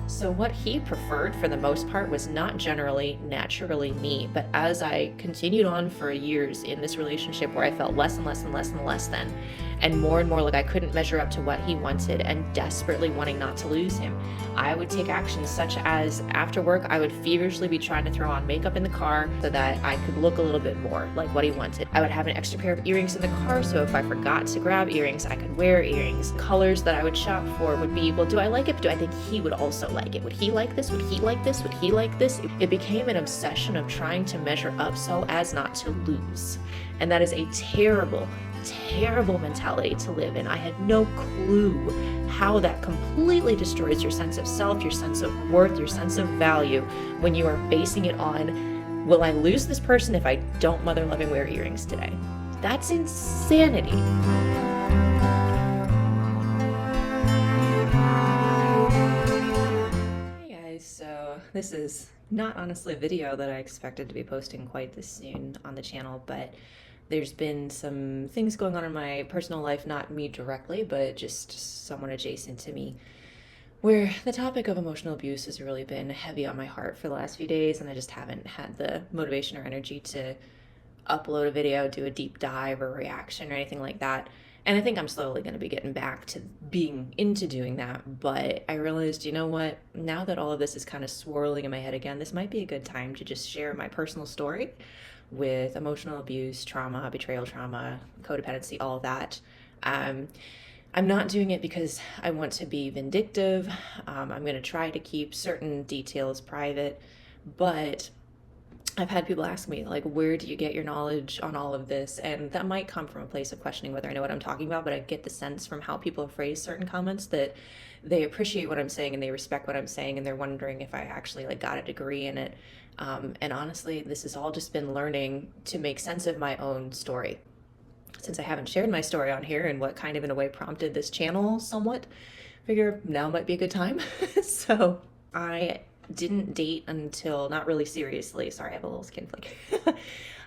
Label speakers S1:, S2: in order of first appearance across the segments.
S1: So what he preferred for the most part was not generally naturally me, but as I continued on for years in this relationship where I felt less and less and less and less than, and more like I couldn't measure up to what he wanted and desperately wanting not to lose him, I would take actions such as after work, I would feverishly be trying to throw on makeup in the car so that I could look a little bit more like what he wanted. I would have an extra pair of earrings in the car, so if I forgot to grab earrings, I could wear earrings. Colors that I would shop for would be, well, do I like it? But do I think he would also like it? Would he like this? Would he like this? Would he like this? It became an obsession of trying to measure up so as not to lose. And that is a terrible, terrible mentality to live in. I had no clue how that completely destroys your sense of self, your sense of worth, your sense of value when you are basing it on, will I lose this person if I don't mother loving wear earrings today? That's insanity. Hey guys, so this is not honestly a video that I expected to be posting quite this soon on the channel, but there's been some things going on in my personal life, not me directly, but just someone adjacent to me, where the topic of emotional abuse has really been heavy on my heart for the last few days, and I just haven't had the motivation or energy to upload a video, do a deep dive or reaction or anything like that. And I think I'm slowly going to be getting back to being into doing that, but I realized, you know what, now that all of this is kind of swirling in my head again, this might be a good time to just share my personal story with emotional abuse, trauma, betrayal trauma, codependency, all of that. I'm not doing it because I want to be vindictive. I'm going to try to keep certain details private, but I've had people ask me, like, where do you get your knowledge on all of this? And that might come from a place of questioning whether I know what I'm talking about, but I get the sense from how people have phrased certain comments that they appreciate what I'm saying and they respect what I'm saying, and they're wondering if I actually like got a degree in it. And honestly, this has all just been learning to make sense of my own story. Since I haven't shared my story on here and what kind of in a way prompted this channel somewhat, figure now might be a good time. So I didn't date until, not really seriously, sorry, I have a little skin flick.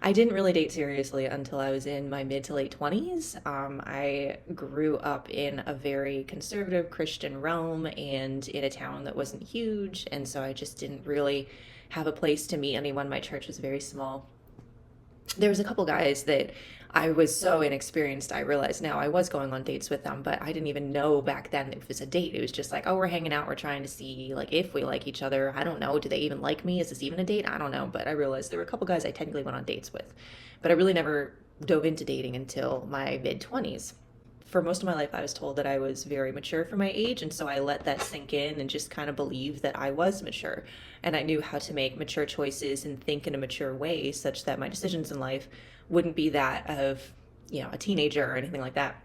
S1: I didn't really date seriously until I was in my mid to late 20s. I grew up in a very conservative Christian realm and in a town that wasn't huge, and so I just didn't really have a place to meet anyone. My church was very small. There was a couple guys that I was so inexperienced, I realized now I was going on dates with them, but I didn't even know back then it was a date. It was just like, oh, we're hanging out, we're trying to see like if we like each other. I don't know, do they even like me? Is this even a date? I don't know, but I realized there were a couple guys I technically went on dates with, but I really never dove into dating until my mid-20s. For most of my life, I was told that I was very mature for my age, and so I let that sink in and just kind of believed that I was mature, and I knew how to make mature choices and think in a mature way such that my decisions in life wouldn't be that of, you know, a teenager or anything like that.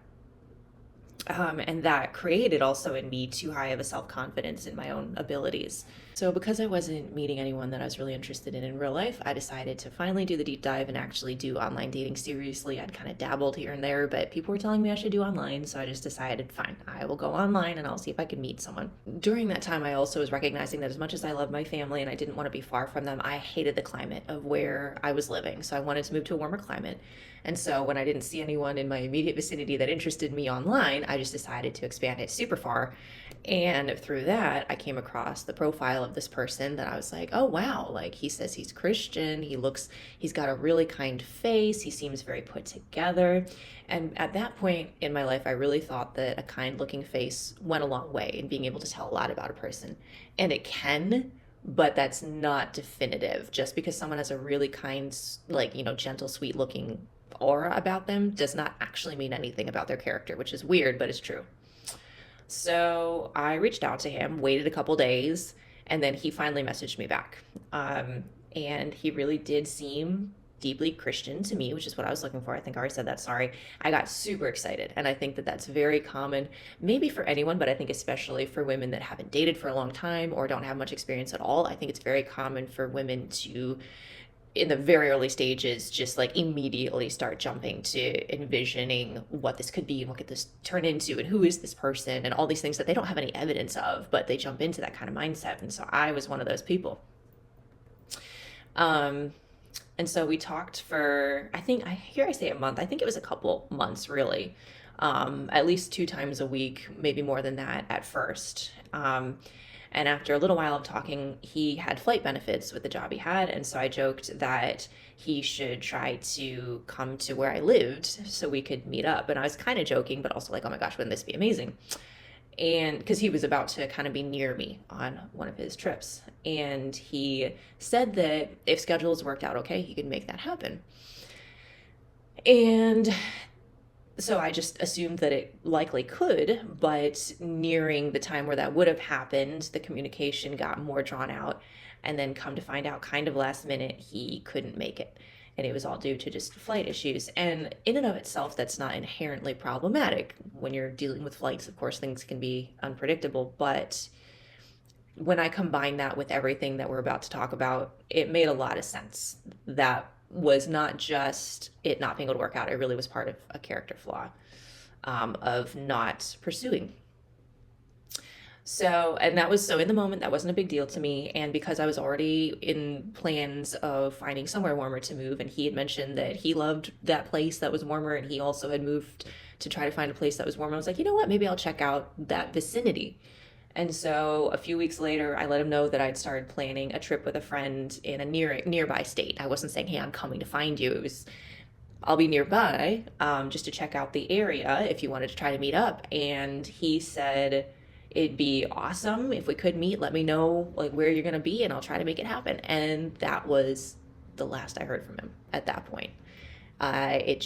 S1: And that created also in me too high of a self-confidence in my own abilities. So because I wasn't meeting anyone that I was really interested in real life, I decided to finally do the deep dive and actually do online dating seriously. I'd kind of dabbled here and there, but people were telling me I should do online, so I just decided, fine, I will go online and I'll see if I can meet someone. During that time, I also was recognizing that as much as I love my family and I didn't want to be far from them, I hated the climate of where I was living, so I wanted to move to a warmer climate. And so when I didn't see anyone in my immediate vicinity that interested me online, I just decided to expand it super far. And through that, I came across the profile of this person that I was like, oh, wow, like he says he's Christian. He's got a really kind face. He seems very put together. And at that point in my life, I really thought that a kind looking face went a long way in being able to tell a lot about a person. And it can, but that's not definitive. Just because someone has a really kind, like, you know, gentle, sweet looking aura about them does not actually mean anything about their character, which is weird, but it's true. So I reached out to him, waited a couple days, and then he finally messaged me back. And he really did seem deeply Christian to me, which is what I was looking for. I think I already said that, sorry. I got super excited, and I think that that's very common, maybe for anyone, but I think especially for women that haven't dated for a long time or don't have much experience at all. I think it's very common for women to, in the very early stages, just like immediately start jumping to envisioning what this could be and what could this turn into and who is this person and all these things that they don't have any evidence of, but they jump into that kind of mindset. And so I was one of those people. And so we talked for, I think, I say a month, I think it was a couple months really, at least 2 times a week, maybe more than that at first. And And after a little while of talking, he had flight benefits with the job he had. And so I joked that he should try to come to where I lived so we could meet up. And I was kind of joking, but also like, oh my gosh, wouldn't this be amazing? And because he was about to kind of be near me on one of his trips. And he said that if schedules worked out okay, he could make that happen. And so I just assumed that it likely could, but nearing the time where that would have happened, the communication got more drawn out. And then come to find out, kind of last minute, he couldn't make it. And it was all due to just flight issues. And in and of itself, that's not inherently problematic. When you're dealing with flights, of course, things can be unpredictable. But when I combine that with everything that we're about to talk about, it made a lot of sense. That was not just it not being able to work out, it really was part of a character flaw, of not pursuing. So, and that was so in the moment, that wasn't a big deal to me. And because I was already in plans of finding somewhere warmer to move, and he had mentioned that he loved that place that was warmer, and he also had moved to try to find a place that was warmer, I was like, you know what, maybe I'll check out that vicinity. And so a few weeks later, I let him know that I'd started planning a trip with a friend in a nearby state. I wasn't saying, hey, I'm coming to find you. It was, I'll be nearby, just to check out the area if you wanted to try to meet up. And he said, it'd be awesome if we could meet. Let me know like where you're gonna be, and I'll try to make it happen. And that was the last I heard from him at that point. I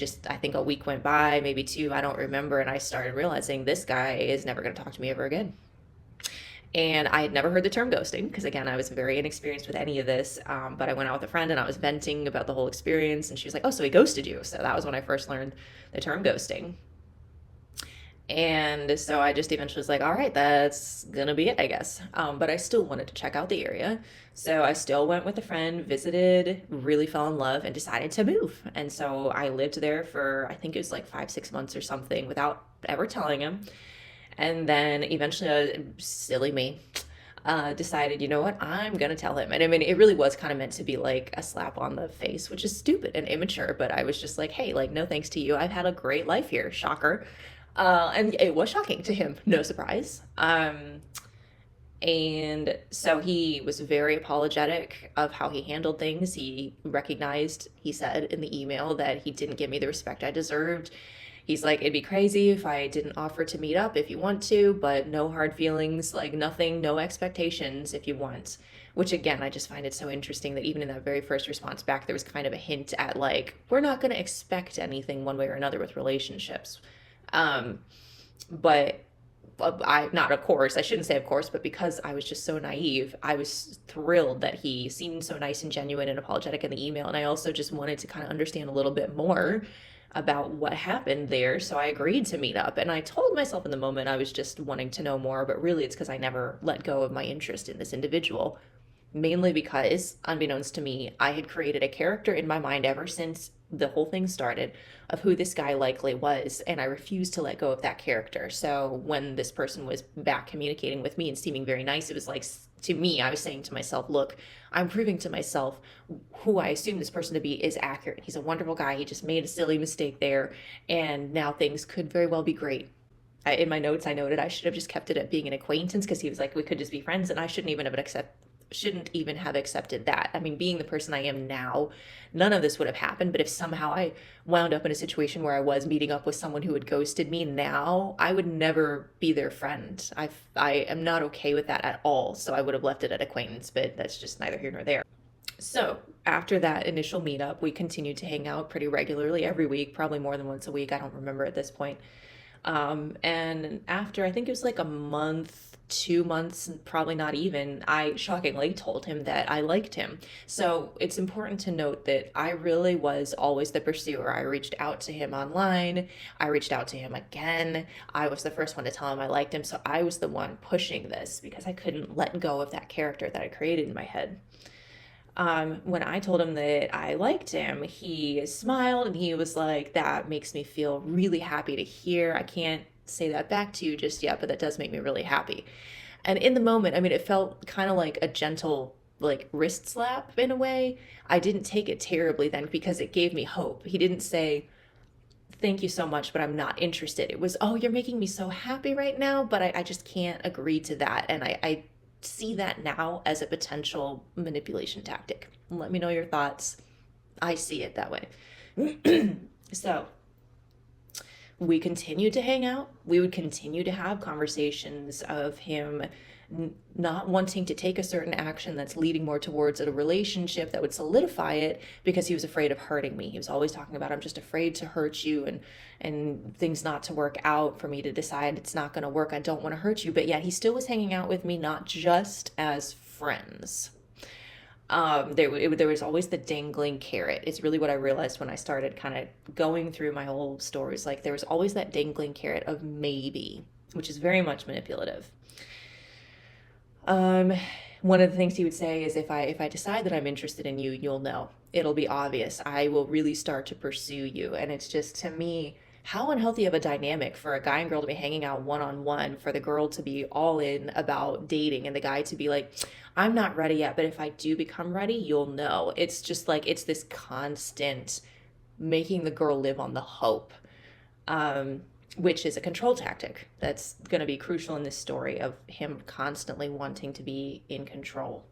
S1: think a week went by, maybe two, I don't remember, and I started realizing this guy is never gonna talk to me ever again. And I had never heard the term ghosting because, again, I was very inexperienced with any of this. But I went out with a friend and I was venting about the whole experience, and she was like, oh, so he ghosted you. So that was when I first learned the term ghosting. And so I just eventually was like, all right, that's gonna be it, I guess. But I still wanted to check out the area. So I still went with a friend, visited, really fell in love, and decided to move. And so I lived there for, I think it was like 5, 6 months or something without ever telling him. And then eventually, silly me, decided, you know what, I'm gonna tell him. And I mean, it really was kind of meant to be like a slap on the face, which is stupid and immature, but I was just like, hey, like, no thanks to you. I've had a great life here. Shocker. And it was shocking to him, no surprise. And so he was very apologetic of how he handled things. He recognized, he said in the email, that he didn't give me the respect I deserved. He's like, it'd be crazy if I didn't offer to meet up if you want to, but no hard feelings, like nothing, no expectations if you want. Which again, I just find it so interesting that even in that very first response back, there was kind of a hint at like, we're not going to expect anything one way or another with relationships. But not of course, I shouldn't say of course, but because I was just so naive, I was thrilled that he seemed so nice and genuine and apologetic in the email. And I also just wanted to kind of understand a little bit more about what happened there. So I agreed to meet up. And I told myself in the moment I was just wanting to know more, but really it's because I never let go of my interest in this individual. Mainly because, unbeknownst to me, I had created a character in my mind ever since the whole thing started of who this guy likely was, and I refused to let go of that character. So when this person was back communicating with me and seeming very nice, it was like, to me, I was saying to myself, look, I'm proving to myself who I assume this person to be is accurate. He's a wonderful guy. He just made a silly mistake there, and now things could very well be great. In my notes, I noted I should have just kept it at being an acquaintance because he was like, we could just be friends, and I shouldn't even have accepted that. I mean, being the person I am now, none of this would have happened. But if somehow I wound up in a situation where I was meeting up with someone who had ghosted me now, I would never be their friend. I am not okay with that at all. So I would have left it at acquaintance, but that's just neither here nor there. So after that initial meetup, we continued to hang out pretty regularly every week, probably more than once a week. I don't remember at this point. And after, I think it was like a month, 2 months, probably not even, I shockingly told him that I liked him. So it's important to note that I really was always the pursuer. I reached out to him online. I reached out to him again. I was the first one to tell him I liked him. So I was the one pushing this because I couldn't let go of that character that I created in my head. When I told him that I liked him, he smiled and he was like, that makes me feel really happy to hear. I can't say that back to you just yet, but that does make me really happy. And in the moment, I mean, it felt kind of like a gentle, like wrist slap in a way. I didn't take it terribly then because it gave me hope. He didn't say, thank you so much, but I'm not interested. It was, oh, you're making me so happy right now, but I just can't agree to that. And see that now as a potential manipulation tactic. Let me know your thoughts. I see it that way. So we continued to hang out. We would continue to have conversations of him not wanting to take a certain action that's leading more towards a relationship that would solidify it because he was afraid of hurting me. He was always talking about, I'm just afraid to hurt you and things not to work out, for me to decide it's not going to work. I don't want to hurt you. But yet he still was hanging out with me, not just as friends. There was always the dangling carrot. It's really what I realized when I started kind of going through my whole stories. Like, there was always that dangling carrot of maybe, which is very much manipulative. One of the things he would say is, if I decide that I'm interested in you, you'll know. It'll be obvious. I will really start to pursue you. And it's just, to me, how unhealthy of a dynamic for a guy and girl to be hanging out one-on-one, for the girl to be all in about dating and the guy to be like, I'm not ready yet, but if I do become ready, you'll know. It's just like, it's this constant making the girl live on the hope, which is a control tactic that's going to be crucial in this story of him constantly wanting to be in control.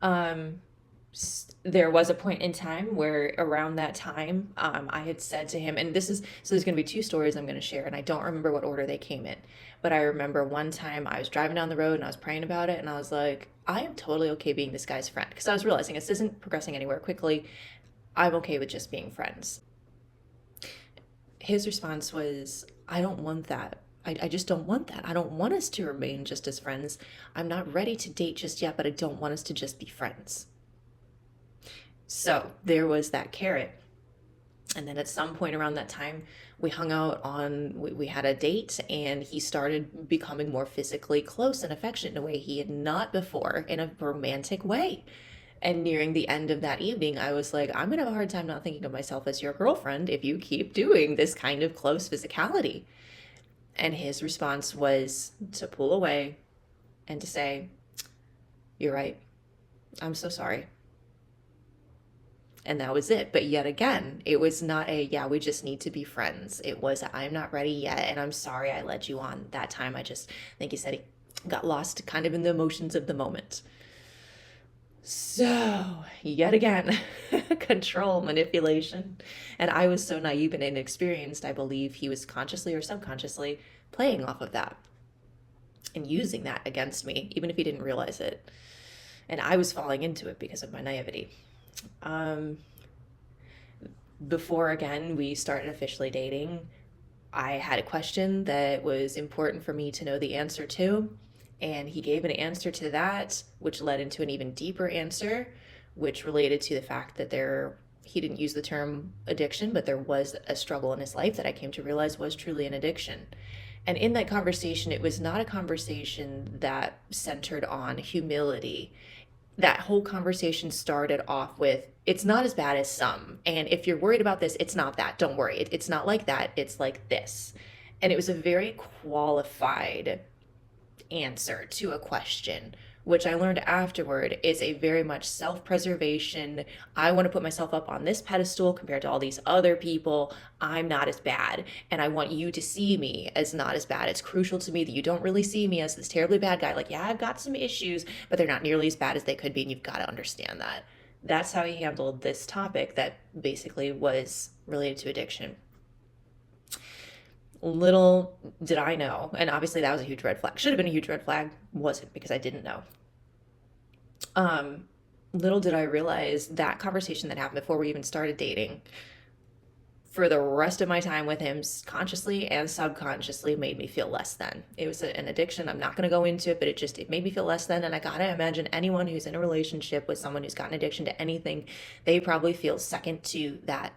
S1: There was a point in time where, around that time, I had said to him, and so there's going to be two stories I'm going to share, and I don't remember what order they came in, but I remember one time I was driving down the road and I was praying about it, and I was like, I am totally okay being this guy's friend, because I was realizing this isn't progressing anywhere quickly. I'm okay with just being friends. His response was, I don't want that. I just don't want that. I don't want us to remain just as friends. I'm not ready to date just yet, but I don't want us to just be friends. So there was that carrot. And then at some point around that time, we hung out we had a date, and he started becoming more physically close and affectionate in a way he had not before, in a romantic way. And nearing the end of that evening, I was like, I'm going to have a hard time not thinking of myself as your girlfriend if you keep doing this kind of close physicality. And his response was to pull away and to say, you're right. I'm so sorry. And that was it. But yet again, it was not yeah, we just need to be friends. It was, I'm not ready yet, and I'm sorry I led you on that time. I think he said he got lost kind of in the emotions of the moment. So, yet again, control, manipulation. And I was so naive and inexperienced, I believe he was consciously or subconsciously playing off of that and using that against me, even if he didn't realize it. And I was falling into it because of my naivety. Before, again, we started officially dating, I had a question that was important for me to know the answer to. And he gave an answer to that, which led into an even deeper answer, which related to the fact that he didn't use the term addiction, but there was a struggle in his life that I came to realize was truly an addiction. And in that conversation, it was not a conversation that centered on humility. That whole conversation started off with, it's not as bad as some. And if you're worried about this, it's not that. Don't worry. It's not like that. It's like this. And it was a very qualified answer to a question, which I learned afterward is a very much self-preservation. I want to put myself up on this pedestal compared to all these other people. I'm not as bad, and I want you to see me as not as bad. It's crucial to me that you don't really see me as this terribly bad guy. Like, yeah, I've got some issues, but they're not nearly as bad as they could be, and you've got to understand that. That's how he handled this topic that basically was related to addiction. Little did I know, and obviously that was a huge red flag. Should have been a huge red flag, wasn't, because I didn't know. Little did I realize that conversation that happened before we even started dating, for the rest of my time with him, consciously and subconsciously, made me feel less than. It was an addiction. I'm not going to go into it, but it made me feel less than. And I gotta imagine anyone who's in a relationship with someone who's got an addiction to anything, they probably feel second to that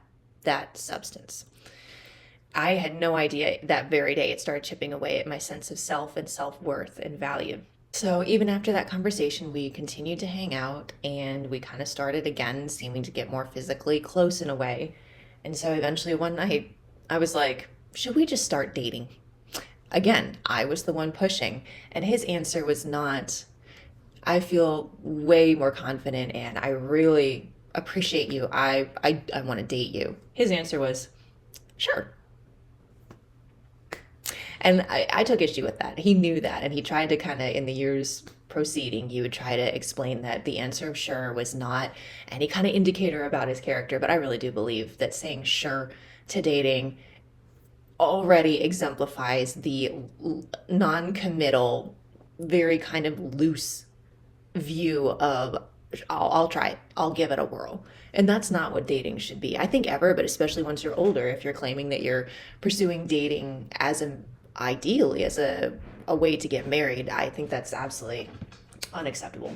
S1: substance. I had no idea that very day it started chipping away at my sense of self and self-worth and value. So even after that conversation, we continued to hang out, and we kind of started again seeming to get more physically close in a way. And so eventually one night I was like, should we just start dating? Again, I was the one pushing, and his answer was not, I feel way more confident and I really appreciate you. I want to date you. His answer was, sure. And I took issue with that. He knew that, and he tried to kind of, in the years proceeding, he would try to explain that the answer of sure was not any kind of indicator about his character. But I really do believe that saying sure to dating already exemplifies the non-committal, very kind of loose view of I'll try it, I'll give it a whirl. And that's not what dating should be, I think, ever, but especially once you're older, if you're claiming that you're pursuing dating as ideally as a way to get married, I think that's absolutely unacceptable.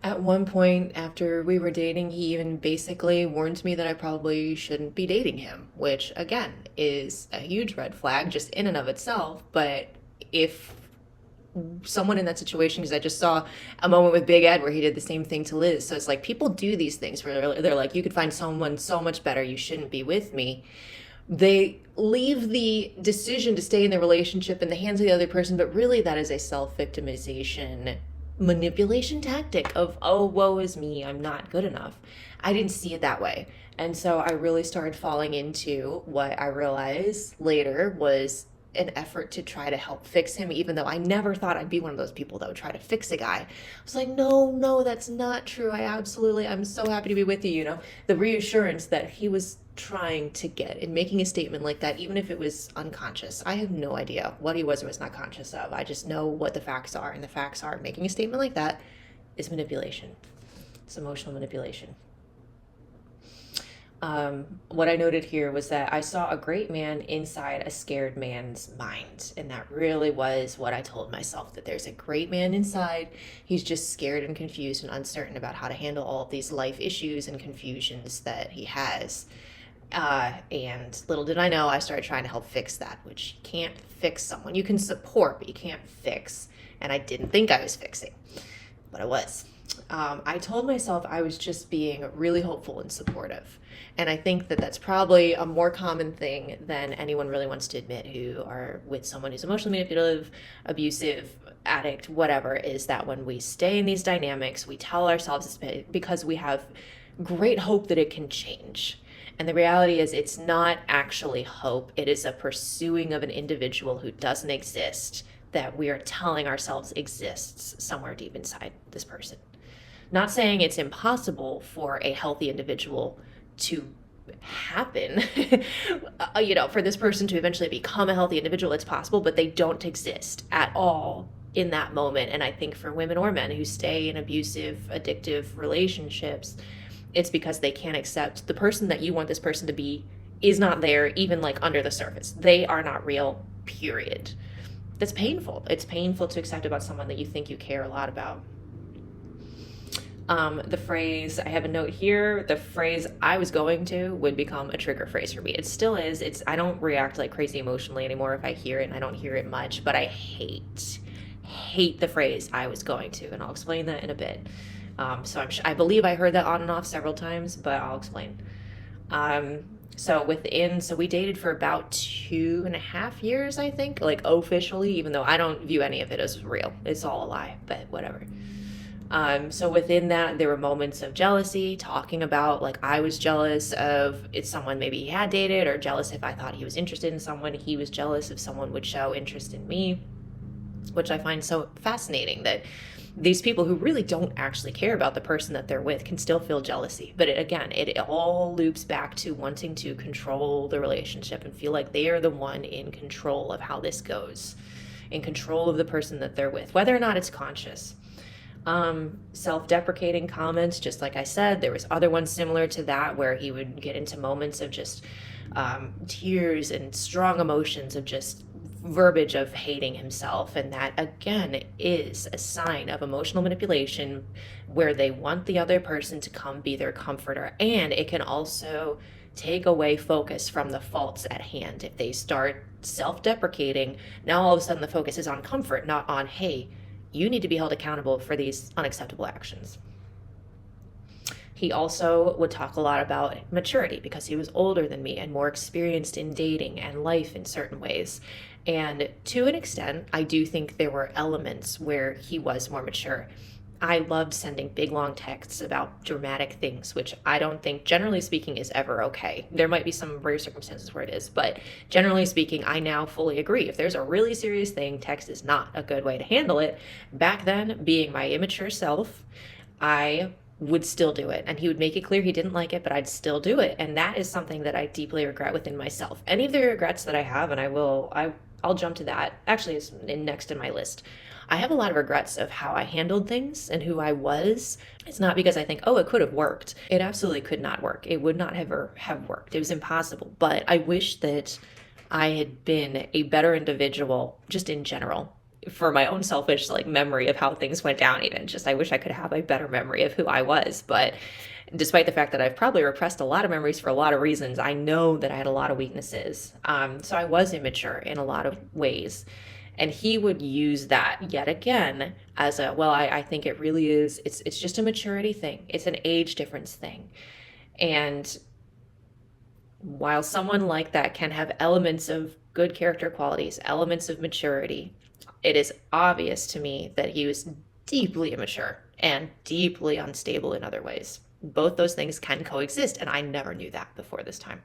S1: At one point after we were dating, he even basically warned me that I probably shouldn't be dating him, which again is a huge red flag just in and of itself. But if someone in that situation, because I just saw a moment with Big Ed where he did the same thing to Liz. So it's like people do these things where they're like, you could find someone so much better, you shouldn't be with me. They leave the decision to stay in the relationship in the hands of the other person, but really that is a self-victimization manipulation tactic of, oh, woe is me, I'm not good enough. I didn't see it that way. And so I really started falling into what I realized later was an effort to try to help fix him, even though I never thought I'd be one of those people that would try to fix a guy. I was like, no, that's not true. I'm so happy to be with you, the reassurance that he was trying to get in making a statement like that, even if it was unconscious. I have no idea what he was or was not conscious of. I just know what the facts are, and the facts are making a statement like that is manipulation. It's emotional manipulation. What I noted here was that I saw a great man inside a scared man's mind. And that really was what I told myself, that there's a great man inside. He's just scared and confused and uncertain about how to handle all of these life issues and confusions that he has. And little did I know, I started trying to help fix that, which you can't fix someone. You can support, but you can't fix. And I didn't think I was fixing, but I was. I told myself I was just being really hopeful and supportive. And I think that that's probably a more common thing than anyone really wants to admit who are with someone who's emotionally manipulative, abusive, addict, whatever, is that when we stay in these dynamics, we tell ourselves it's because we have great hope that it can change. And the reality is it's not actually hope. It is a pursuing of an individual who doesn't exist, that we are telling ourselves exists somewhere deep inside this person. Not saying it's impossible for a healthy individual to happen, for this person to eventually become a healthy individual. It's possible, but they don't exist at all in that moment. And I think for women or men who stay in abusive, addictive relationships, it's because they can't accept the person that you want this person to be is not there, even like under the surface. They are not real, period. That's painful. It's painful to accept about someone that you think you care a lot about. The phrase, I have a note here, the phrase I was going to would become a trigger phrase for me. It still is. I don't react like crazy emotionally anymore if I hear it, and I don't hear it much, but I hate the phrase I was going to, and I'll explain that in a bit. I believe I heard that on and off several times, but I'll explain. So we dated for about 2.5 years, I think, like officially, even though I don't view any of it as real. It's all a lie, but whatever. So within that, there were moments of jealousy, talking about like I was jealous of it's someone maybe he had dated, or jealous if I thought he was interested in someone. He was jealous if someone would show interest in me, which I find so fascinating that these people who really don't actually care about the person that they're with can still feel jealousy. But it all loops back to wanting to control the relationship and feel like they are the one in control of how this goes, in control of the person that they're with, whether or not it's conscious. Self-deprecating comments, just like I said, there was other ones similar to that where he would get into moments of just tears and strong emotions of just verbiage of hating himself. And that again is a sign of emotional manipulation, where they want the other person to come be their comforter. And it can also take away focus from the faults at hand. If they start self-deprecating, now all of a sudden the focus is on comfort, not on, hey, you need to be held accountable for these unacceptable actions. He also would talk a lot about maturity because he was older than me and more experienced in dating and life in certain ways. And to an extent, I do think there were elements where he was more mature. I loved sending big long texts about dramatic things, which I don't think, generally speaking, is ever okay. There might be some rare circumstances where it is, but generally speaking, I now fully agree. If there's a really serious thing, text is not a good way to handle it. Back then, being my immature self, I would still do it. And he would make it clear he didn't like it, but I'd still do it. And that is something that I deeply regret within myself. Any of the regrets that I have, and I'll jump to that. Actually, it's next in my list. I have a lot of regrets of how I handled things and who I was. It's not because I think, oh, it could have worked. It absolutely could not work. It would not have worked. It was impossible. But I wish that I had been a better individual just in general for my own selfish memory of how things went down. Even just I wish I could have a better memory of who I was. But despite the fact that I've probably repressed a lot of memories for a lot of reasons, I know that I had a lot of weaknesses. So I was immature in a lot of ways. And he would use that yet again as I think it really is, it's just a maturity thing. It's an age difference thing. And while someone like that can have elements of good character qualities, elements of maturity, it is obvious to me that he was deeply immature and deeply unstable in other ways. Both those things can coexist, and I never knew that before this time.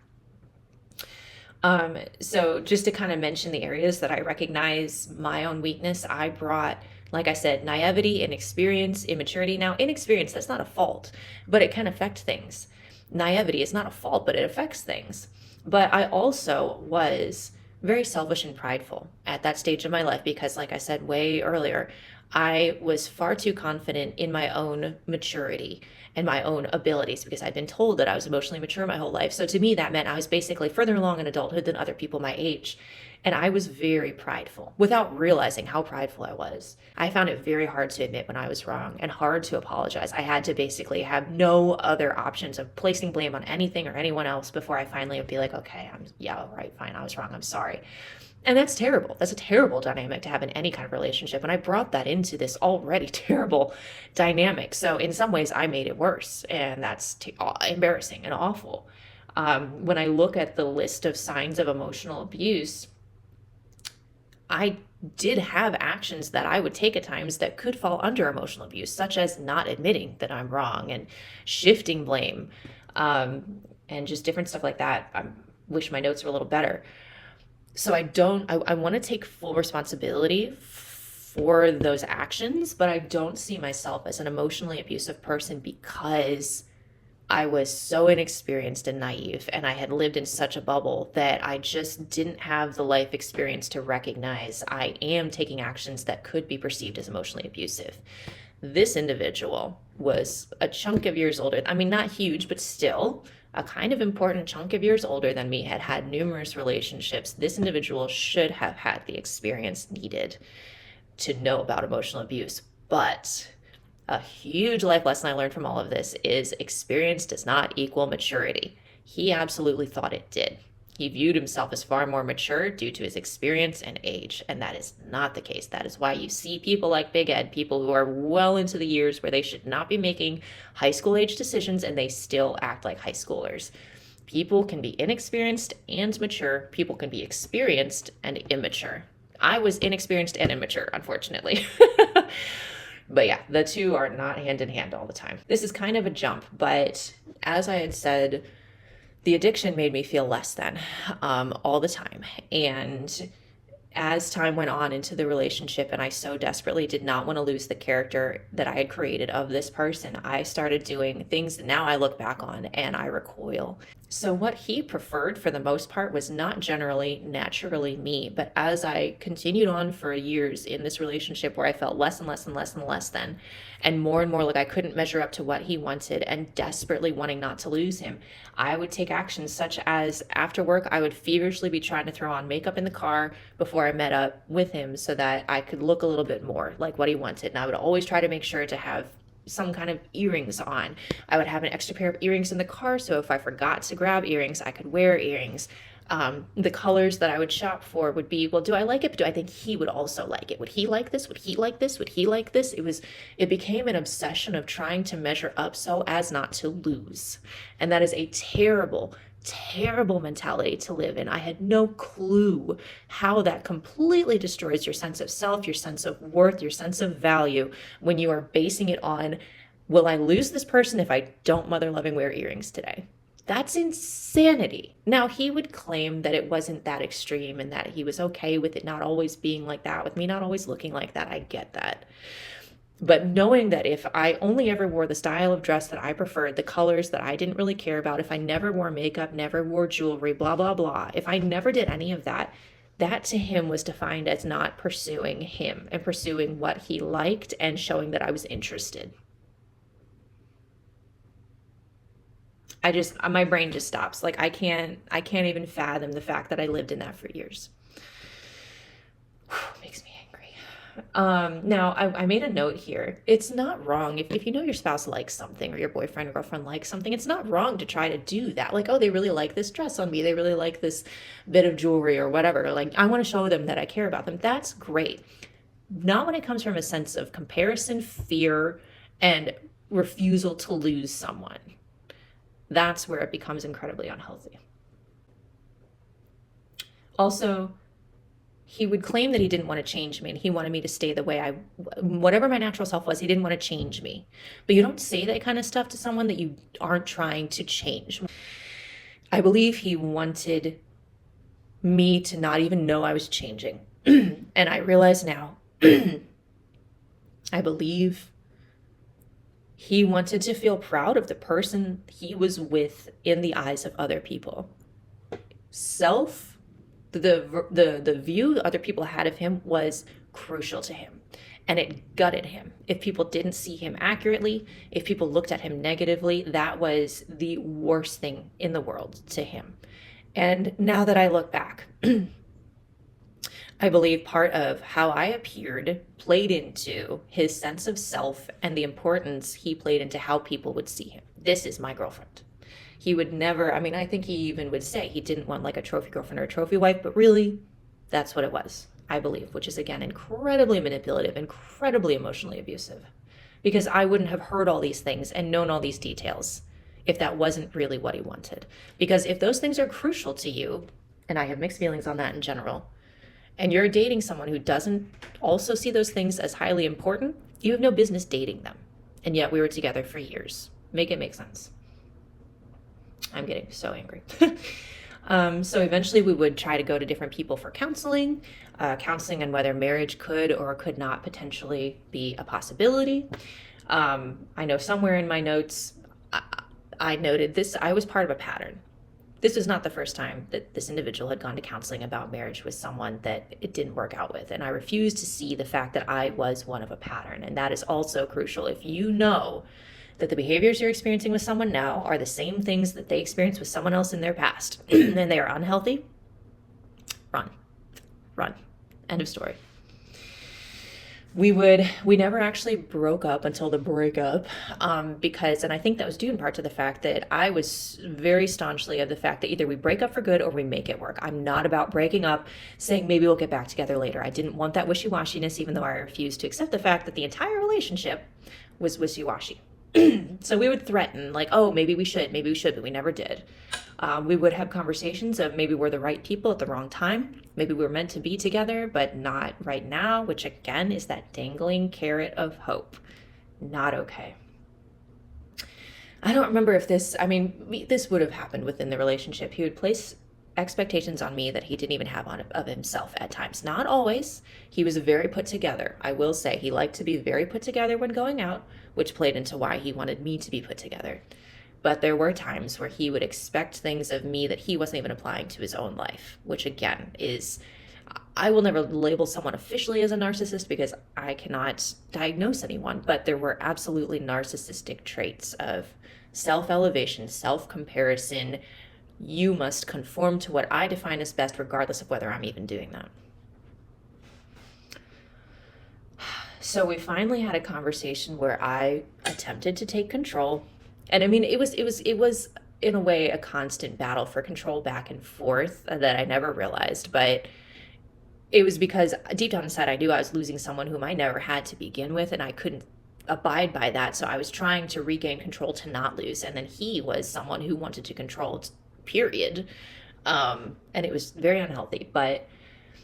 S1: So just to kind of mention the areas that I recognize my own weakness, I brought, like I said, naivety, inexperience, immaturity. Now, inexperience, that's not a fault, but it can affect things. Naivety is not a fault, but it affects things. But I also was very selfish and prideful at that stage of my life because, like I said way earlier, I was far too confident in my own maturity and my own abilities because I'd been told that I was emotionally mature my whole life. So to me, that meant I was basically further along in adulthood than other people my age. And I was very prideful without realizing how prideful I was. I found it very hard to admit when I was wrong and hard to apologize. I had to basically have no other options of placing blame on anything or anyone else before I finally would be like, okay, all right, fine, I was wrong, I'm sorry. And that's terrible. That's a terrible dynamic to have in any kind of relationship. And I brought that into this already terrible dynamic. So in some ways, I made it worse. And that's embarrassing and awful. When I look at the list of signs of emotional abuse, I did have actions that I would take at times that could fall under emotional abuse, such as not admitting that I'm wrong and shifting blame, and just different stuff like that. I wish my notes were a little better. So I want to take full responsibility for those actions, but I don't see myself as an emotionally abusive person because I was so inexperienced and naive, and I had lived in such a bubble that I just didn't have the life experience to recognize I am taking actions that could be perceived as emotionally abusive. This individual was a chunk of years older. I mean, not huge, but still a kind of important chunk of years older than me, had had numerous relationships. This individual should have had the experience needed to know about emotional abuse. But a huge life lesson I learned from all of this is experience does not equal maturity. He absolutely thought it did. He viewed himself as far more mature due to his experience and age, and that is not the case. That is why you see people like Big Ed, people who are well into the years where they should not be making high school age decisions, and they still act like high schoolers. People can be inexperienced and mature. People can be experienced and immature. I was inexperienced and immature, unfortunately. But yeah, the two are not hand in hand all the time. This is kind of a jump, but as I had said, the addiction made me feel less than all the time. And as time went on into the relationship, and I so desperately did not want to lose the character that I had created of this person, I started doing things that now I look back on and I recoil. So what he preferred for the most part was not generally naturally me, but as I continued on for years in this relationship where I felt less and less and less and less than, and more like I couldn't measure up to what he wanted and desperately wanting not to lose him, I would take actions such as after work, I would feverishly be trying to throw on makeup in the car before I met up with him so that I could look a little bit more like what he wanted. And I would always try to make sure to have some kind of earrings on. I would have an extra pair of earrings in the car, so if I forgot to grab earrings, I could wear earrings. The colors that I would shop for would be, well, do I like it? But do I think he would also like it? Would he like this? Would he like this? Would he like this? It became an obsession of trying to measure up so as not to lose. And that is a terrible, terrible mentality to live in. I had no clue how that completely destroys your sense of self, your sense of worth, your sense of value when you are basing it on, will I lose this person if I don't mother loving wear earrings today? That's insanity. Now, he would claim that it wasn't that extreme and that he was okay with it not always being like that, with me not always looking like that. I get that. But knowing that if I only ever wore the style of dress that I preferred, the colors that I didn't really care about, if I never wore makeup, never wore jewelry, blah, blah, blah, if I never did any of that, that to him was defined as not pursuing him and pursuing what he liked and showing that I was interested. My brain just stops. Like I can't even fathom the fact that I lived in that for years. Makes me now, I made a note here. It's not wrong if you know your spouse likes something or your boyfriend or girlfriend likes something, it's not wrong to try to do that. Like, oh, they really like this dress on me. They really like this bit of jewelry or whatever. Like, I want to show them that I care about them. That's great. Not when it comes from a sense of comparison, fear, and refusal to lose someone. That's where it becomes incredibly unhealthy. Also, he would claim that he didn't want to change me and he wanted me to stay the way whatever my natural self was, he didn't want to change me. But you don't say that kind of stuff to someone that you aren't trying to change. I believe he wanted me to not even know I was changing. And I realize now, I believe he wanted to feel proud of the person he was with in the eyes of other people. The view other people had of him was crucial to him, and it gutted him. If people didn't see him accurately, if people looked at him negatively, that was the worst thing in the world to him. And now that I look back, I believe part of how I appeared played into his sense of self and the importance he played into how people would see him. This is my girlfriend. He would never, I think he even would say he didn't want like a trophy girlfriend or a trophy wife, but really, that's what it was, I believe, which is again, incredibly manipulative, incredibly emotionally abusive. Because I wouldn't have heard all these things and known all these details if that wasn't really what he wanted. Because if those things are crucial to you, and I have mixed feelings on that in general, and you're dating someone who doesn't also see those things as highly important, you have no business dating them. And yet we were together for years. Make it make sense. I'm getting so angry. So eventually we would try to go to different people for counseling on whether marriage could or could not potentially be a possibility. I know somewhere in my notes, I noted this, I was part of a pattern. This was not the first time that this individual had gone to counseling about marriage with someone that it didn't work out with. And I refused to see the fact that I was one of a pattern. And that is also crucial. If you know that the behaviors you're experiencing with someone now are the same things that they experienced with someone else in their past, and they are unhealthy, run. End of story. We never actually broke up until the breakup, because, and I think that was due in part to the fact that I was very staunchly of the fact that either we break up for good or we make it work. I'm not about breaking up, saying maybe we'll get back together later. I didn't want that wishy-washiness, even though I refused to accept the fact that the entire relationship was wishy-washy. So we would threaten, like, oh, maybe we should, but we never did. We would have conversations of maybe we're the right people at the wrong time. Maybe we're meant to be together, but not right now, which again is that dangling carrot of hope. Not okay. I don't remember if this would have happened within the relationship. He would place expectations on me that he didn't even have of himself at times. Not always. He was very put together. I will say he liked to be very put together when going out, which played into why he wanted me to be put together. But there were times where he would expect things of me that he wasn't even applying to his own life, which again is, I will never label someone officially as a narcissist because I cannot diagnose anyone, but there were absolutely narcissistic traits of self-elevation, self-comparison. You must conform to what I define as best, regardless of whether I'm even doing that. So we finally had a conversation where I attempted to take control. And it was in a way a constant battle for control back and forth that I never realized. But it was because deep down inside I knew I was losing someone whom I never had to begin with, and I couldn't abide by that. So I was trying to regain control to not lose. And then he was someone who wanted to control period. And it was very unhealthy. But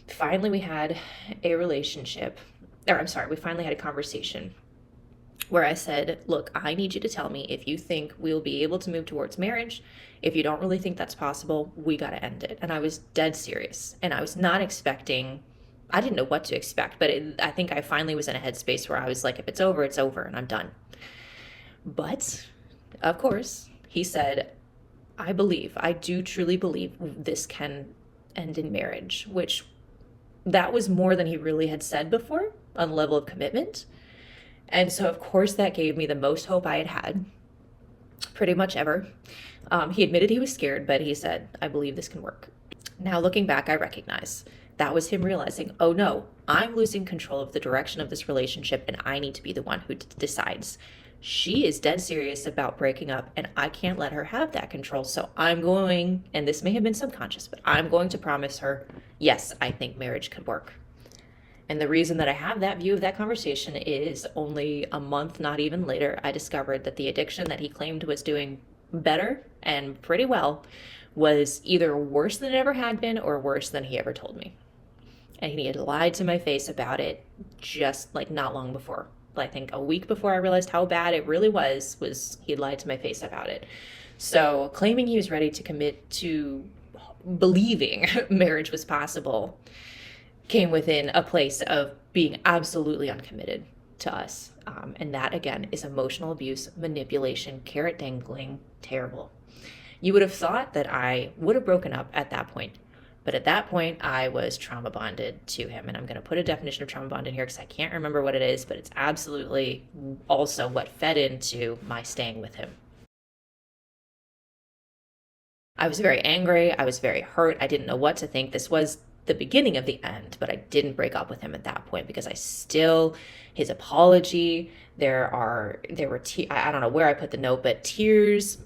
S1: finally, we had a relationship, or I'm sorry, we finally had a conversation where I said, look, I need you to tell me if you think we'll be able to move towards marriage. If you don't really think that's possible, we got to end it. And I was dead serious. And I was not expecting, I didn't know what to expect, but I think I finally was in a headspace where I was like, if it's over, and I'm done. But, of course, he said, I do truly believe this can end in marriage, which that was more than he really had said before on the level of commitment. And so, of course, that gave me the most hope I had had pretty much ever. He admitted he was scared, but he said, I believe this can work. Now, looking back, I recognize that was him realizing, oh no, I'm losing control of the direction of this relationship and I need to be the one who decides. She is dead serious about breaking up and I can't let her have that control. So I'm going, and this may have been subconscious, but I'm going to promise her, yes, I think marriage could work. And the reason that I have that view of that conversation is only a month, not even later, I discovered that the addiction that he claimed was doing better and pretty well was either worse than it ever had been or worse than he ever told me. And he had lied to my face about it just like not long before. I think a week before I realized how bad it really was he had lied to my face about it. So claiming he was ready to commit to believing marriage was possible came within a place of being absolutely uncommitted to us. And that, again, is emotional abuse, manipulation, carrot dangling, terrible. You would have thought that I would have broken up at that point. But at that point, I was trauma bonded to him. And I'm going to put a definition of trauma bond in here because I can't remember what it is, but it's absolutely also what fed into my staying with him. I was very angry. I was very hurt. I didn't know what to think. This was the beginning of the end, but I didn't break up with him at that point because his apology, there were, I don't know where I put the note, but tears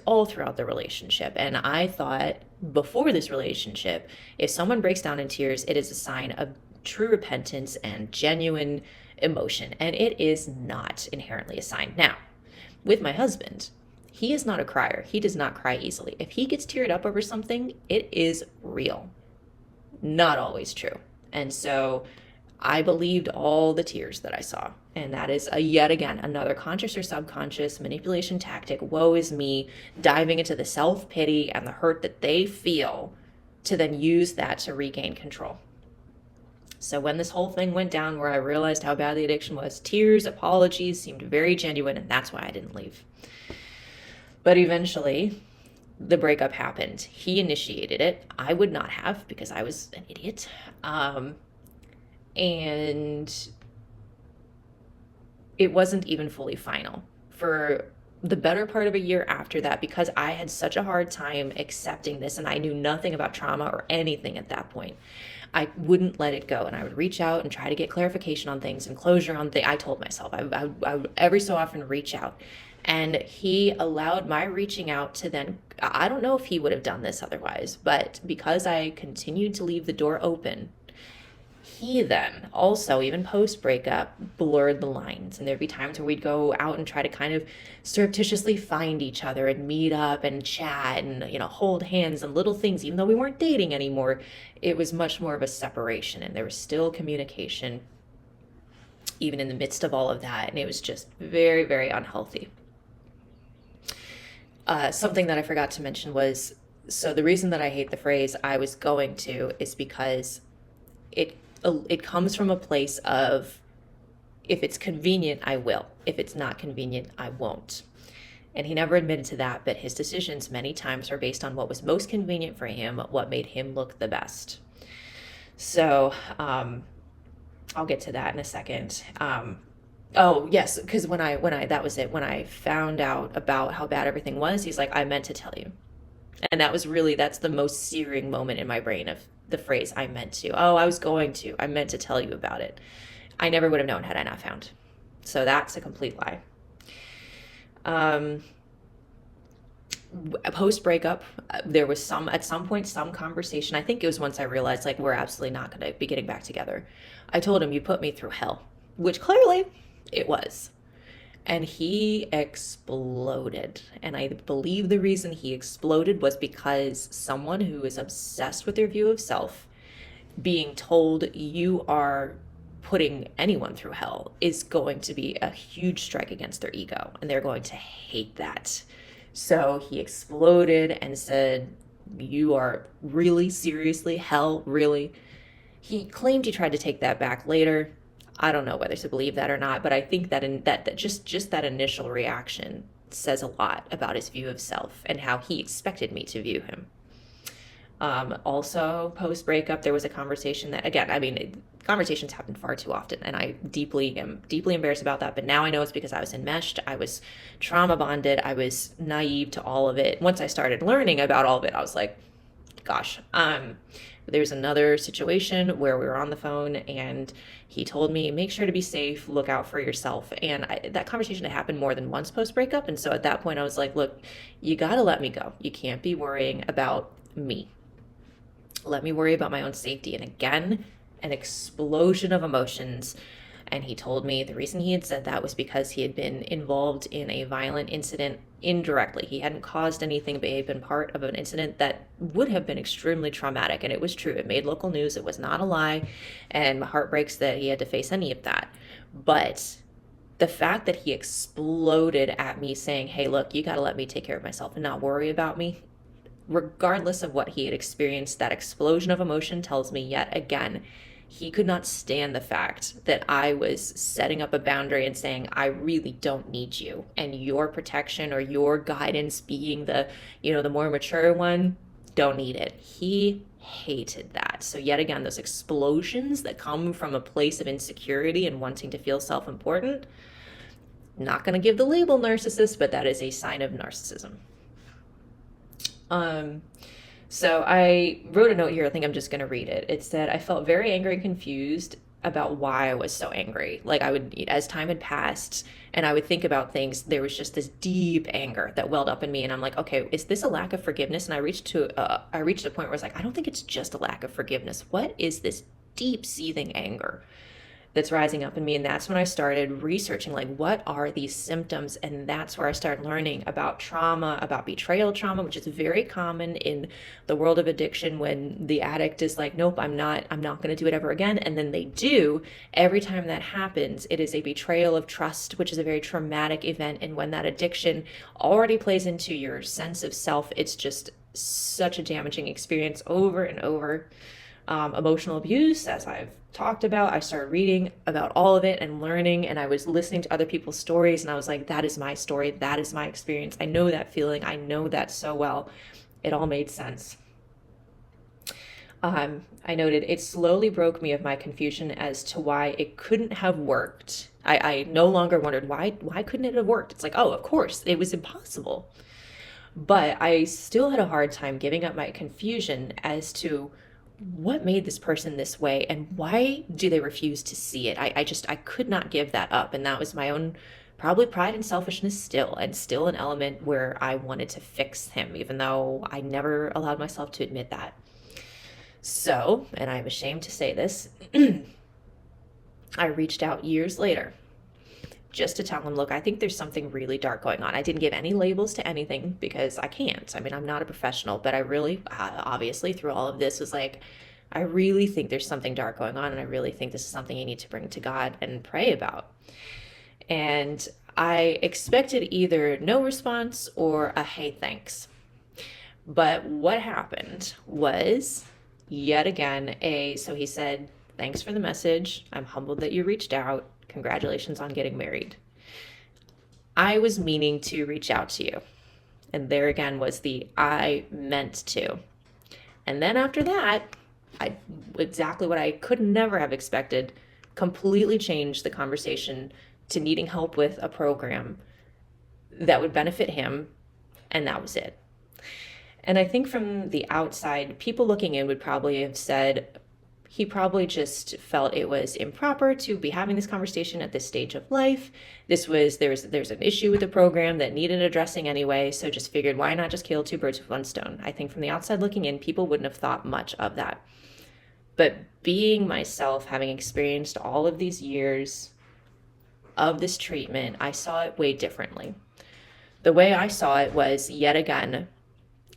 S1: all throughout the relationship. And I thought before this relationship, if someone breaks down in tears, it is a sign of true repentance and genuine emotion. And it is not inherently a sign. Now, with my husband, he is not a crier. He does not cry easily. If he gets teared up over something, it is real. Not always true. And so I believed all the tears that I saw. And that is yet again another conscious or subconscious manipulation tactic. Woe is me, diving into the self-pity and the hurt that they feel to then use that to regain control. So when this whole thing went down where I realized how bad the addiction was, tears, apologies seemed very genuine, and that's why I didn't leave. But eventually, the breakup happened. He initiated it. I would not have because I was an idiot. And it wasn't even fully final. For the better part of a year after that, because I had such a hard time accepting this and I knew nothing about trauma or anything at that point, I wouldn't let it go. And I would reach out and try to get clarification on things and closure on things. I told myself I would every so often reach out. And he allowed my reaching out to then, I don't know if he would have done this otherwise, but because I continued to leave the door open, he then also, even post-breakup, blurred the lines. And there'd be times where we'd go out and try to kind of surreptitiously find each other and meet up and chat and, hold hands and little things. Even though we weren't dating anymore, it was much more of a separation and there was still communication even in the midst of all of that. And it was just very, very unhealthy. Something that I forgot to mention was, so the reason that I hate the phrase "I was going to" is because it comes from a place of, if it's convenient, I will. If it's not convenient, I won't. And he never admitted to that, but his decisions many times were based on what was most convenient for him, what made him look the best. So I'll get to that in a second. Oh, yes, because when I found out about how bad everything was, he's like, I meant to tell you. And that's the most searing moment in my brain of the phrase, I meant to. Oh, I was going to. I meant to tell you about it. I never would have known had I not found. So that's a complete lie. Post-breakup, there was at some point, some conversation. I think it was once I realized, we're absolutely not going to be getting back together. I told him, you put me through hell, which clearly it was. and he exploded. And I believe the reason he exploded was because someone who is obsessed with their view of self being told you are putting anyone through hell is going to be a huge strike against their ego, and they're going to hate that. So he exploded and said, "You are really seriously hell, really?" He claimed he tried to take that back later. I don't know whether to believe that or not, but I think that that just that initial reaction says a lot about his view of self and how he expected me to view him. Also, post breakup, there was a conversation that, again, I mean, conversations happen far too often, and I am deeply embarrassed about that. But now I know it's because I was enmeshed, I was trauma bonded, I was naive to all of it. Once I started learning about all of it, I was like, gosh. There's another situation where we were on the phone and he told me, make sure to be safe, look out for yourself. And that conversation had happened more than once post breakup. And so at that point I was like, look, you got to let me go. You can't be worrying about me. Let me worry about my own safety. And again, an explosion of emotions. And he told me the reason he had said that was because he had been involved in a violent incident indirectly. He hadn't caused anything, but he had been part of an incident that would have been extremely traumatic. And it was true. It made local news. It was not a lie. And my heart breaks that he had to face any of that. But the fact that he exploded at me saying, hey, look, you got to let me take care of myself and not worry about me, regardless of what he had experienced, that explosion of emotion tells me yet again, he could not stand the fact that I was setting up a boundary and saying, I really don't need you. And your protection or your guidance being the more mature one, don't need it. He hated that. So yet again, those explosions that come from a place of insecurity and wanting to feel self-important, not going to give the label narcissist, but that is a sign of narcissism. So I wrote a note here. I think I'm just going to read it. It said, I felt very angry and confused about why I was so angry. Like as time had passed and I would think about things, there was just this deep anger that welled up in me. And I'm like, okay, is this a lack of forgiveness? And I reached a point where I was like, I don't think it's just a lack of forgiveness. What is this deep seething anger that's rising up in me? And that's when I started researching, like, what are these symptoms? And that's where I started learning about trauma, about betrayal trauma, which is very common in the world of addiction when the addict is like, nope, I'm not going to do it ever again. And then they do. Every time that happens, it is a betrayal of trust, which is a very traumatic event. And when that addiction already plays into your sense of self, it's just such a damaging experience over and over. Emotional abuse, as I've talked about, I started reading about all of it and learning, and I was listening to other people's stories, and I was like, that is my story, that is my experience. I know that feeling, I know that so well. It all made sense. I noted, it slowly broke me of my confusion as to why it couldn't have worked. I no longer wondered, why couldn't it have worked? It's like, oh, of course, it was impossible. But I still had a hard time giving up my confusion as to what made this person this way and why do they refuse to see it? I could not give that up. And that was my own probably pride and selfishness still an element where I wanted to fix him, even though I never allowed myself to admit that. So, and I'm ashamed to say this, I reached out years later just to tell him, look, I think there's something really dark going on. I didn't give any labels to anything because I can't. I mean, I'm not a professional, but I really, obviously through all of this was like, I really think there's something dark going on. And I really think this is something you need to bring to God and pray about. And I expected either no response or a hey, thanks. But what happened was yet again, so he said, thanks for the message. I'm humbled that you reached out. Congratulations on getting married. I was meaning to reach out to you. And there again was the I meant to. And then after that, exactly what I could never have expected, completely changed the conversation to needing help with a program that would benefit him. And that was it. And I think from the outside, people looking in would probably have said, he probably just felt it was improper to be having this conversation at this stage of life. There's an issue with the program that needed addressing anyway, so just figured, why not just kill two birds with one stone? I think from the outside looking in, people wouldn't have thought much of that. But being myself, having experienced all of these years of this treatment, I saw it way differently. The way I saw it was, yet again,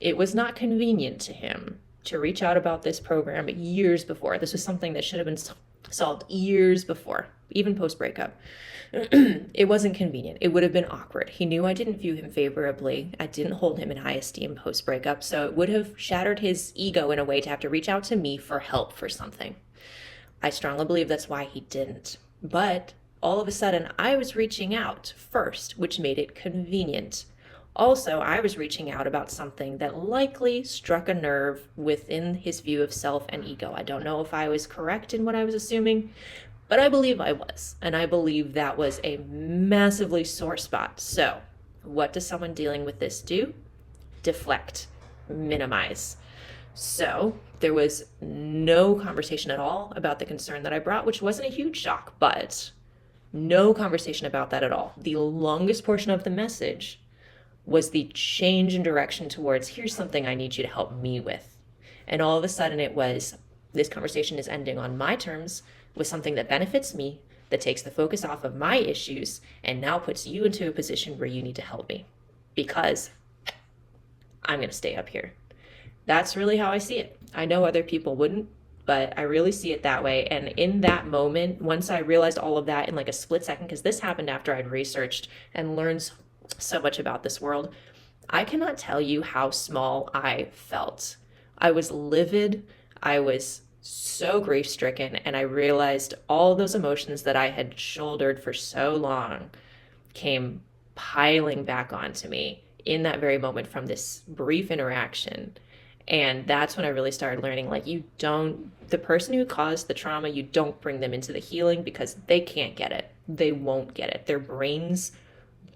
S1: it was not convenient to him to reach out about this program years before. This was something that should have been solved years before, even post breakup. It wasn't convenient. It would have been awkward. He knew I didn't view him favorably. I didn't hold him in high esteem post breakup, so it would have shattered his ego in a way to have to reach out to me for help for something. I strongly believe that's why he didn't. But all of a sudden, I was reaching out first, which made it convenient. Also, I was reaching out about something that likely struck a nerve within his view of self and ego. I don't know if I was correct in what I was assuming, but I believe I was. And I believe that was a massively sore spot. So, what does someone dealing with this do? Deflect, minimize. So, there was no conversation at all about the concern that I brought, which wasn't a huge shock, but no conversation about that at all. The longest portion of the message was the change in direction towards, here's something I need you to help me with. And all of a sudden it was, this conversation is ending on my terms with something that benefits me, that takes the focus off of my issues, and now puts you into a position where you need to help me because I'm going to stay up here. That's really how I see it. I know other people wouldn't, but I really see it that way. And in that moment, once I realized all of that in like a split second, because this happened after I'd researched and learned so much about this world, I cannot tell you how small I felt. I was livid. I was so grief-stricken, and I realized all those emotions that I had shouldered for so long came piling back onto me in that very moment from this brief interaction. And that's when I really started learning, like, the person who caused the trauma, you don't bring them into the healing because they can't get it. They won't get it. Their brains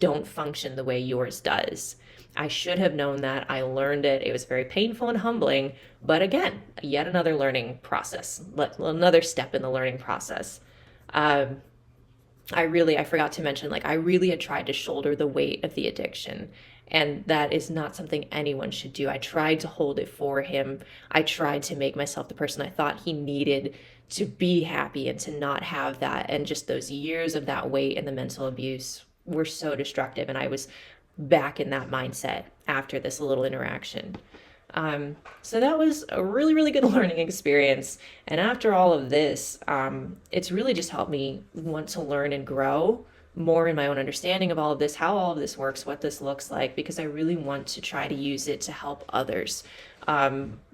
S1: don't function the way yours does. I should have known that. I learned it. It was very painful and humbling. But again, yet another learning process, another step in the learning process. I forgot to mention, like, I really had tried to shoulder the weight of the addiction. And that is not something anyone should do. I tried to hold it for him. I tried to make myself the person I thought he needed to be happy and to not have that. And just those years of that weight and the mental abuse were so destructive. And I was back in that mindset after this little interaction. So that was a really, really good learning experience. And after all of this, it's really just helped me want to learn and grow more in my own understanding of all of this, how all of this works, what this looks like, because I really want to try to use it to help others.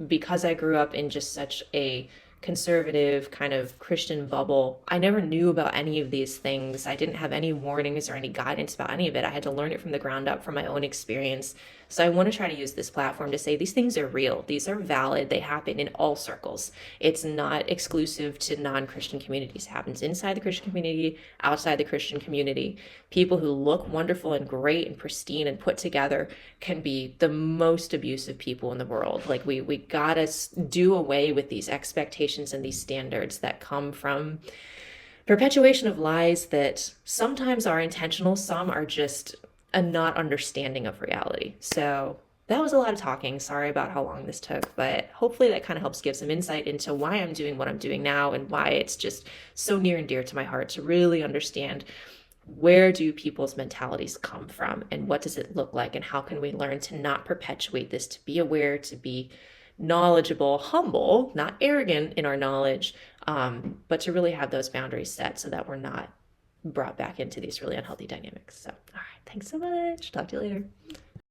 S1: Because I grew up in just such a conservative kind of Christian bubble, I never knew about any of these things. I didn't have any warnings or any guidance about any of it. I had to learn it from the ground up from my own experience. So I want to try to use this platform to say these things are real. These are valid. They happen in all circles. It's not exclusive to non-Christian communities. It happens inside the Christian community, outside the Christian community. People who look wonderful and great and pristine and put together can be the most abusive people in the world. Like we gotta do away with these expectations and these standards that come from perpetuation of lies that sometimes are intentional, some are just a not understanding of reality. So that was a lot of talking. Sorry about how long this took, but hopefully that kind of helps give some insight into why I'm doing what I'm doing now and why it's just so near and dear to my heart to really understand where do people's mentalities come from and what does it look like and how can we learn to not perpetuate this, to be aware, to be knowledgeable, humble, not arrogant in our knowledge, but to really have those boundaries set so that we're not brought back into these really unhealthy dynamics. So, all right, thanks so much. Talk to you later.